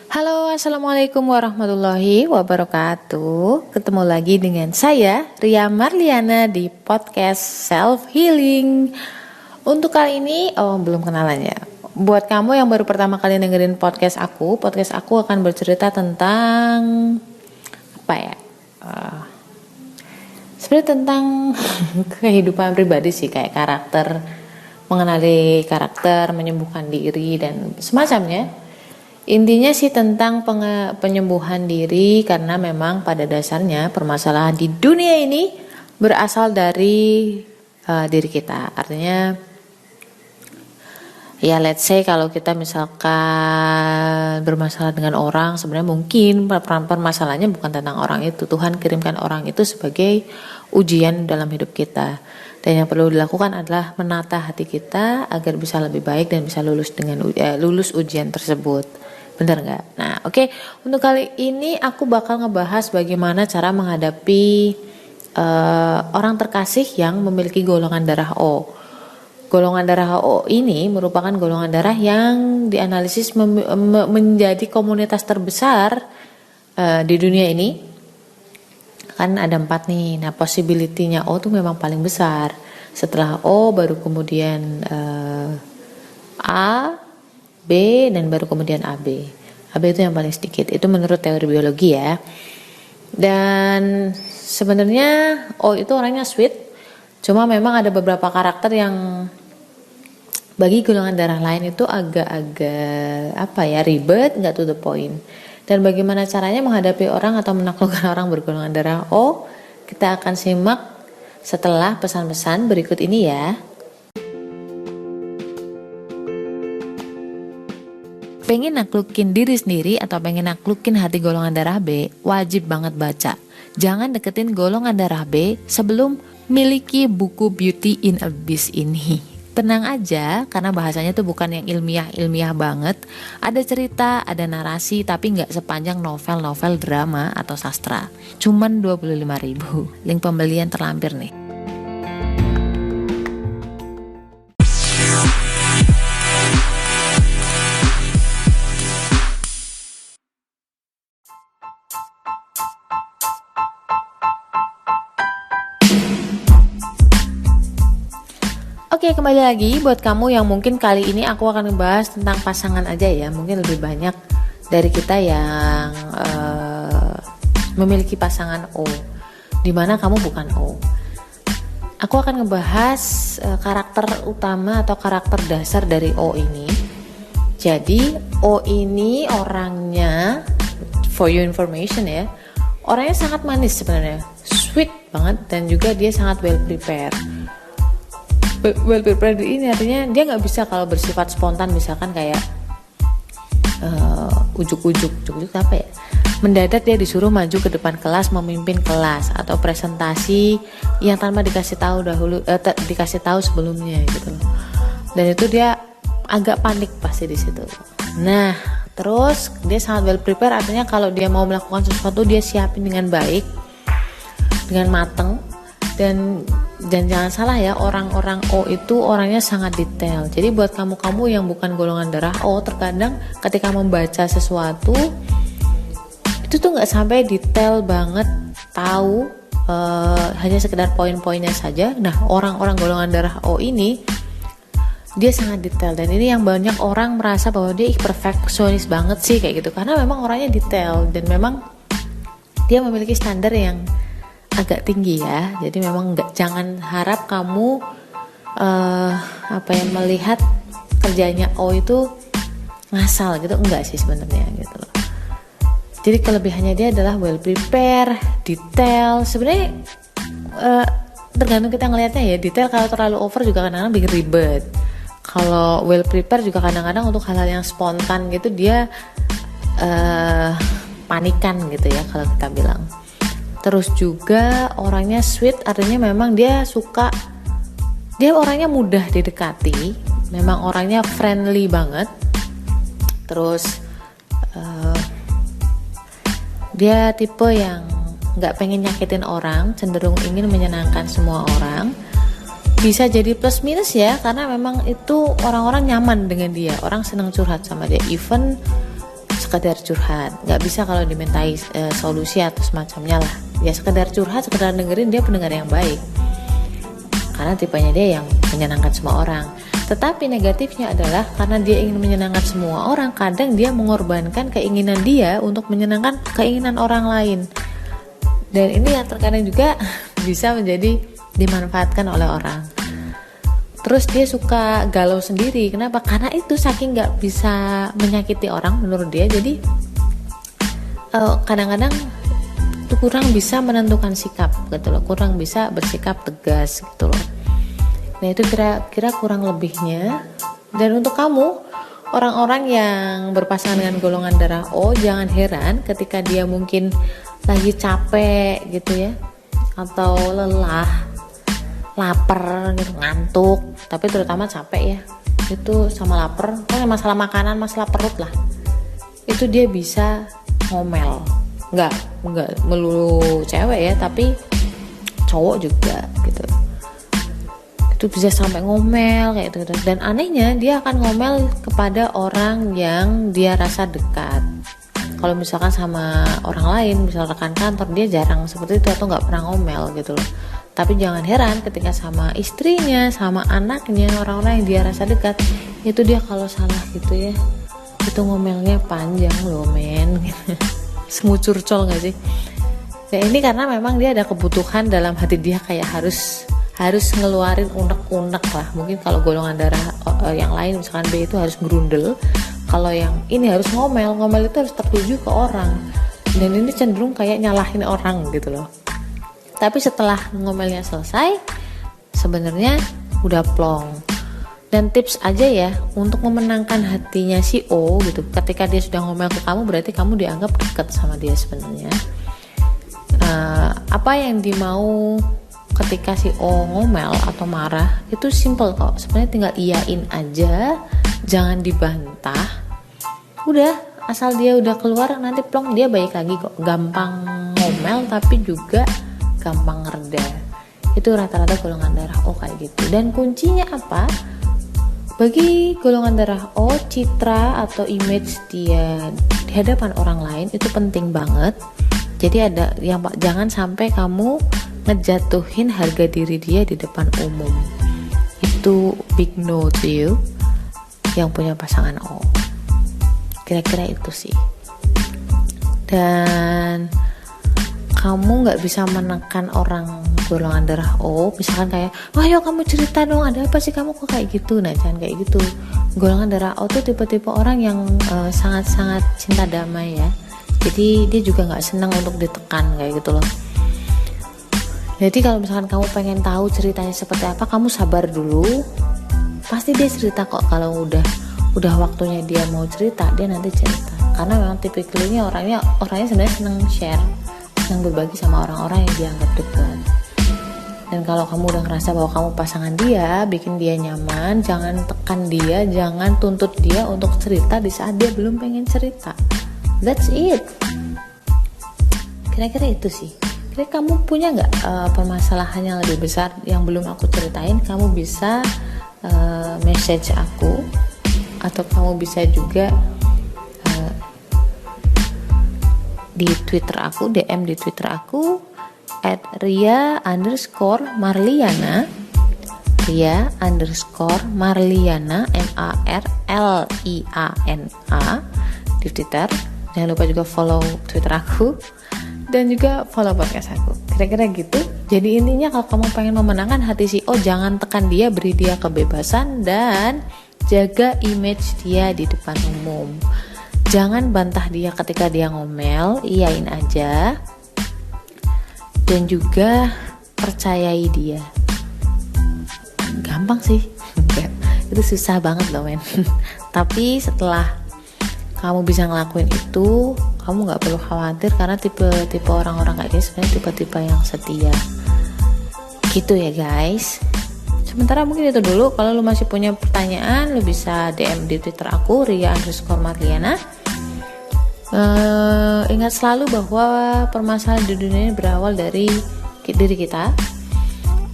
Halo, assalamualaikum warahmatullahi wabarakatuh. Ketemu lagi dengan saya, Ria Marliana, di podcast Self Healing. Untuk kali ini, belum kenalan ya. Buat kamu yang baru pertama kali dengerin podcast aku akan bercerita tentang apa ya? Sebenarnya tentang kehidupan pribadi sih, kayak karakter, mengenali karakter, menyembuhkan diri dan semacamnya. Intinya sih tentang penyembuhan diri, karena memang pada dasarnya permasalahan di dunia ini berasal dari diri kita. Artinya ya let's say kalau kita misalkan bermasalah dengan orang, sebenarnya mungkin permasalahannya bukan tentang orang itu. Tuhan kirimkan orang itu sebagai ujian dalam hidup kita. Dan yang perlu dilakukan adalah menata hati kita agar bisa lebih baik dan bisa lulus ujian tersebut. Bener nggak? Nah, oke. Untuk kali ini aku bakal ngebahas bagaimana cara menghadapi orang terkasih yang memiliki golongan darah O. Golongan darah O ini merupakan golongan darah yang dianalisis menjadi komunitas terbesar di dunia ini. Kan ada 4 nih. Nah, possibility-nya O tuh memang paling besar. Setelah O baru kemudian A, B, dan baru kemudian AB. AB itu yang paling sedikit. Itu menurut teori biologi ya. Dan sebenarnya O itu orangnya sweet. Cuma memang ada beberapa karakter yang bagi golongan darah lain itu agak ribet, nggak to the point. Dan bagaimana caranya menghadapi orang atau menaklukkan orang bergolongan darah O, kita akan simak setelah pesan-pesan berikut ini ya. Pengen naklukin diri sendiri atau pengen naklukin hati golongan darah B, wajib banget baca. Jangan deketin golongan darah B sebelum miliki buku Beauty in Abyss ini. Tenang aja, karena bahasanya tuh bukan yang ilmiah banget. Ada cerita, ada narasi, tapi nggak sepanjang novel-novel drama atau sastra. Cuman 25.000. Link pembelian terlampir nih. Oke, kembali lagi buat kamu yang mungkin kali ini aku akan membahas tentang pasangan aja ya. Mungkin lebih banyak dari kita yang memiliki pasangan O, dimana kamu bukan O. Aku akan ngebahas karakter utama atau karakter dasar dari O ini. Jadi O ini orangnya, for your information ya, orangnya sangat manis sebenarnya, sweet banget, dan juga dia sangat well prepared. Well prepared ini artinya dia nggak bisa kalau bersifat spontan, misalkan kayak ujuk-ujuk apa ya, mendadak dia disuruh maju ke depan kelas memimpin kelas atau presentasi yang tanpa dikasih tahu sebelumnya gitu loh. Dan itu dia agak panik pasti di situ. Nah, terus dia sangat well prepared, artinya kalau dia mau melakukan sesuatu dia siapin dengan baik, dengan mateng. Dan jangan salah ya, orang-orang O itu orangnya sangat detail. Jadi buat kamu-kamu yang bukan golongan darah O, terkadang ketika membaca sesuatu itu tuh nggak sampai detail banget tahu, hanya sekedar poin-poinnya saja. Nah, orang-orang golongan darah O ini dia sangat detail, dan ini yang banyak orang merasa bahwa dia perfeksionis banget sih kayak gitu, karena memang orangnya detail dan memang dia memiliki standar yang agak tinggi ya. Jadi memang jangan harap kamu melihat kerjanya O itu ngasal gitu, enggak sih sebenarnya gitu loh. Jadi kelebihannya dia adalah well prepared, detail. Sebenarnya tergantung kita ngelihatnya ya. Detail kalau terlalu over juga kadang-kadang bikin ribet. Kalau well prepared juga kadang-kadang untuk hal-hal yang spontan gitu dia panikan gitu ya kalau kita bilang. Terus juga orangnya sweet, artinya memang dia orangnya mudah didekati, memang orangnya friendly banget. Terus dia tipe yang nggak pengen nyakitin orang, cenderung ingin menyenangkan semua orang. Bisa jadi plus minus ya, karena memang itu orang-orang nyaman dengan dia, orang senang curhat sama dia. Even sekedar curhat, nggak bisa kalau dimintai solusi atau semacamnya lah. Ya sekedar curhat, sekedar dengerin, dia pendengar yang baik karena tipenya dia yang menyenangkan semua orang. Tetapi negatifnya adalah karena dia ingin menyenangkan semua orang, kadang dia mengorbankan keinginan dia untuk menyenangkan keinginan orang lain. Dan ini yang terkadang juga bisa menjadi dimanfaatkan oleh orang. Terus dia suka galau sendiri. Kenapa? Karena itu saking gak bisa menyakiti orang menurut dia. Jadi kadang-kadang itu kurang bisa menentukan sikap gitu loh, kurang bisa bersikap tegas gitu loh. Nah itu kira-kira kurang lebihnya. Dan untuk kamu orang-orang yang berpasangan dengan golongan darah O, jangan heran ketika dia mungkin lagi capek gitu ya, atau lelah, lapar gitu, ngantuk, tapi terutama capek ya, itu sama lapar, pokoknya masalah makanan, masalah perut lah, itu dia bisa ngomel. Nggak melulu cewek ya, tapi cowok juga gitu, itu bisa sampai ngomel kayak gitu. Dan anehnya dia akan ngomel kepada orang yang dia rasa dekat. Kalau misalkan sama orang lain, misal rekan kantor, dia jarang seperti itu atau nggak pernah ngomel gitu loh. Tapi jangan heran ketika sama istrinya, sama anaknya, orang-orang yang dia rasa dekat, itu dia kalau salah gitu ya, itu ngomelnya panjang loh men. Semut curcol gak sih? Nah ini karena memang dia ada kebutuhan dalam hati dia, kayak harus ngeluarin unek-unek lah. Mungkin kalau golongan darah yang lain misalkan B itu harus gerundel, kalau yang ini harus ngomel itu harus tertuju ke orang. Dan ini cenderung kayak nyalahin orang gitu loh. Tapi setelah ngomelnya selesai, sebenarnya udah plong. Dan tips aja ya untuk memenangkan hatinya si O gitu. Ketika dia sudah ngomel ke kamu, berarti kamu dianggap dekat sama dia sebenarnya. Apa yang dimau ketika si O ngomel atau marah itu simple kok. Sebenarnya tinggal iyain aja, jangan dibantah. Udah, asal dia udah keluar nanti plong dia baik lagi kok. Gampang ngomel tapi juga gampang reda. Itu rata-rata golongan darah O kayak gitu. Dan kuncinya apa? Bagi golongan darah O, citra atau image dia di hadapan orang lain itu penting banget. Jadi ada yang jangan sampai kamu ngejatuhin harga diri dia di depan umum. Itu big no to you yang punya pasangan O. Kira-kira itu sih. Dan kamu nggak bisa menekan orang golongan darah O, misalkan kayak, ayo kamu cerita dong, ada apa sih kamu kok kayak gitu. Nah jangan kayak gitu. Golongan darah O tuh tipe-tipe orang yang sangat-sangat cinta damai ya. Jadi dia juga nggak senang untuk ditekan kayak gitu loh. Jadi kalau misalkan kamu pengen tahu ceritanya seperti apa, kamu sabar dulu. Pasti dia cerita kok. Kalau udah waktunya dia mau cerita, dia nanti cerita. Karena memang tipikalnya orangnya sebenarnya senang share, senang berbagi sama orang-orang yang dianggap dekat. Dan kalau kamu udah ngerasa bahwa kamu pasangan dia, bikin dia nyaman, jangan tekan dia, jangan tuntut dia untuk cerita di saat dia belum pengen cerita. That's it. Kira-kira itu sih. Kira kamu punya nggak permasalahan yang lebih besar yang belum aku ceritain? Kamu bisa message aku, atau kamu bisa juga di Twitter aku, DM di Twitter aku @ria_marliana, ria_marliana, MARLIANA di Twitter. Jangan lupa juga follow Twitter aku dan juga follow podcast aku. Kira-kira gitu. Jadi intinya kalau kamu pengen memenangkan hati si O, jangan tekan dia, beri dia kebebasan dan jaga image dia di depan umum. Jangan bantah dia ketika dia ngomel, iyain aja. Dan juga percayai dia. Gampang sih. Itu susah banget loh men. Tapi setelah kamu bisa ngelakuin itu, kamu gak perlu khawatir. Karena tipe orang-orang kayak gini sebenarnya tipe-tipe yang setia. Gitu ya guys. Sementara mungkin itu dulu. Kalau lu masih punya pertanyaan, lu bisa DM di Twitter aku, ria_marliana. Ingat selalu bahwa permasalahan di dunia ini berawal dari diri kita.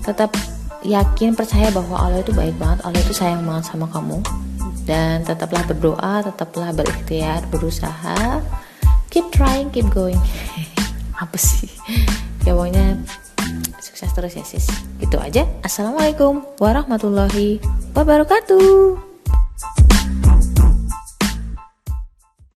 Tetap yakin, percaya bahwa Allah itu baik banget, Allah itu sayang banget sama kamu. dan tetaplah berdoa, tetaplah berikhtiar, berusaha, keep trying, keep going. Apa sih ya, pokoknya sukses terus ya sis. Gitu aja. Assalamualaikum warahmatullahi wabarakatuh.